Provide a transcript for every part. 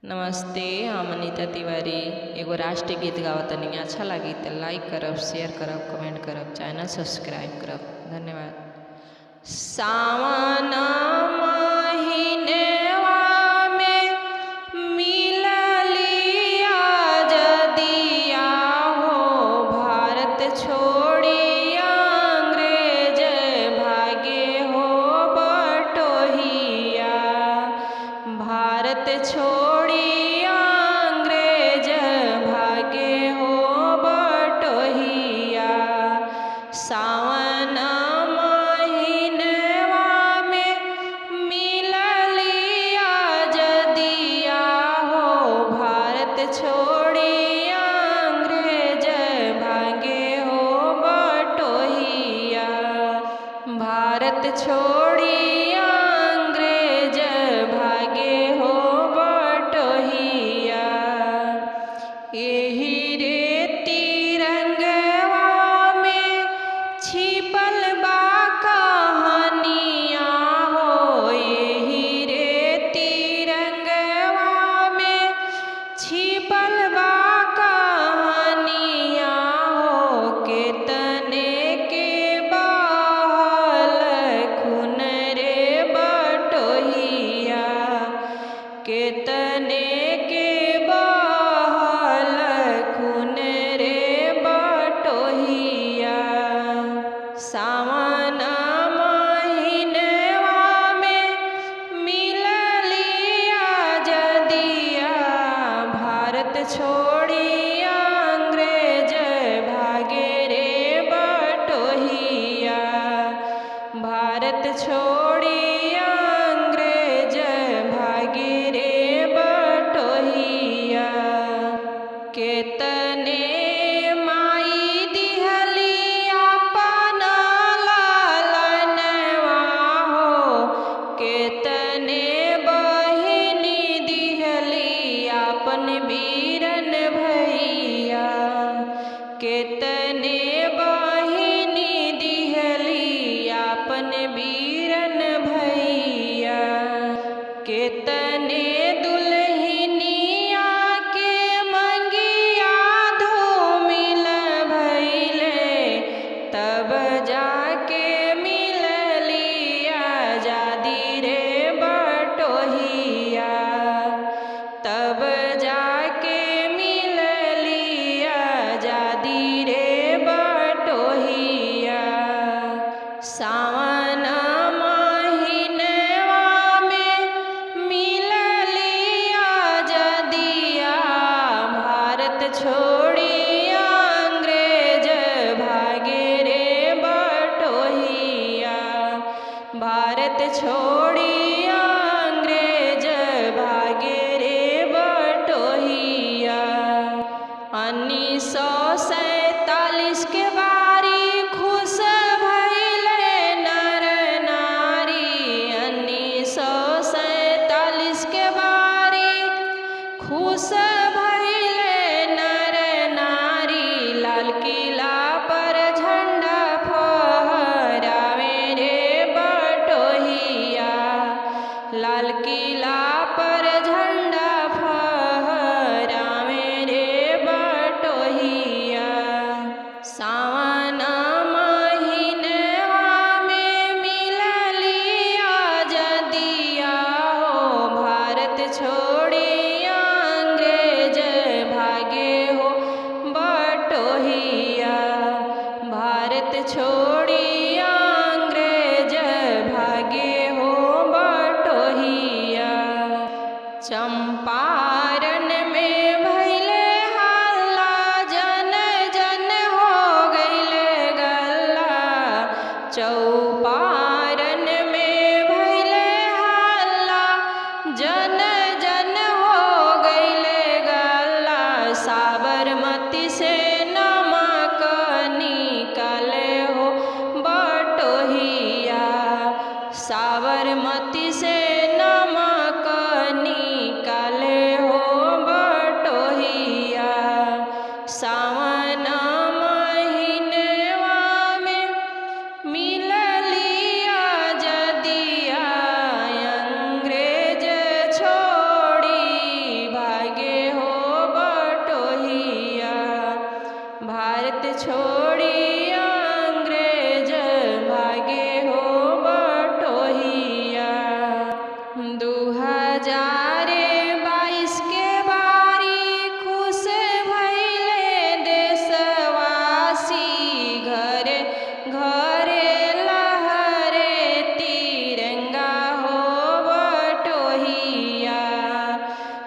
नमस्ते, हम अनीता तिवारी एगो राष्ट्रीय गीत गावतनी। अच्छा लगी तो लाइक करब, शेयर करब, कमेंट करब, चैनल सब्सक्राइब करब। धन्यवाद। सावन महीनेवा में मिललिया जदिया हो, भारत छोड़ी अंग्रेज भागे हो बटोहिया। भारत छोड़ी अंग्रेज भागे हो बटोहिया। सावन महीनवा में मिललिया जदिया हो, भारत छोड़ी अंग्रेज भागे हो बटोहिया। भारत छोड़ी अंग्रेज भागे हो बटोहिया। एही रे तिरंगवा में छिपल बा कहानिया हो। एही रे तिरंगवा में छिपल बा कहानिया हो। केतने के बहल खून रे बटोहिया। केतने के बहल खून रे बटोहिया। सावन महीनवा में मिललिया जदिया, भारत छोड़ी अंग्रेज भागे रे बटोहिया। भारत छोड़ी अंग्रेज भागे रे बटोहिया। केतने माई दिहली अपन लालनवा हो। केतने बहिनी दिहली अपन वीरन भैया। केतने बहिनी दिहली अपन वीरन भैया। केतने दुल्हनिया के मंगिया धूमिल भइले, तब जाके मिलली आजादी रे बटोहिया। तब जाके मिलली आजादी रे बटोहिया। सावन महीनवा में मिललिया जदिया, भारत छोड़ी अंग्रेज भागे रे बटोहिया। भारत छोड़ी अंग्रेज भागे रे बटोहिया। 1947 के बारी खुश भइले नर नारी। 1947 के बारी खुश भइले नर नारी। लाल किला पर झंडा फहरावे रे बटोहिया। लाल किला पर झंडा फहरावे रे बटोहिया। सावन महीनवा में मिललिया जदिया हो, भारत छोड़ी अंग्रेज भागे हो बटोहिया। भारत छोड़ी अंग्रेज भागे हो बटोहिया। चंपारण में भइले हल्ला, जन जन हो गइले गल्ला। चौपारण में भइले हल्ला, जन जन हो गइले गल्ला। साबरमती से नमक निकाले हो बटोहिया। साबरमती से नमक निकाले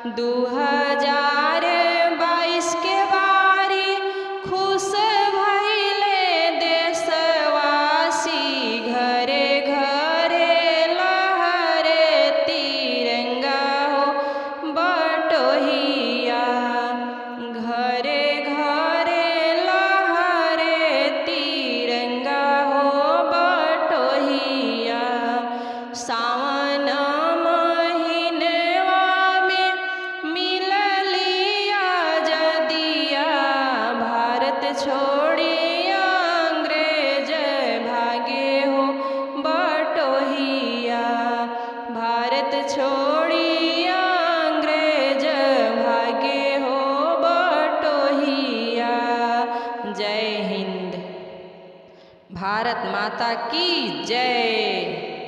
2022 के बारी खुश भइले देशवासी, घरे घरे लहरे तिरंगा हो बटोहिया, घरे घरे लहरे तिरंगा हो बटोहिया। सावन महीनवा में मिललिया जदिया, भारत छोड़ी अंग्रेज भागे हो बटोहिया, भारत छोड़ी अंग्रेज भागे हो बटोहिया। जय हिंद, भारत माता की जय।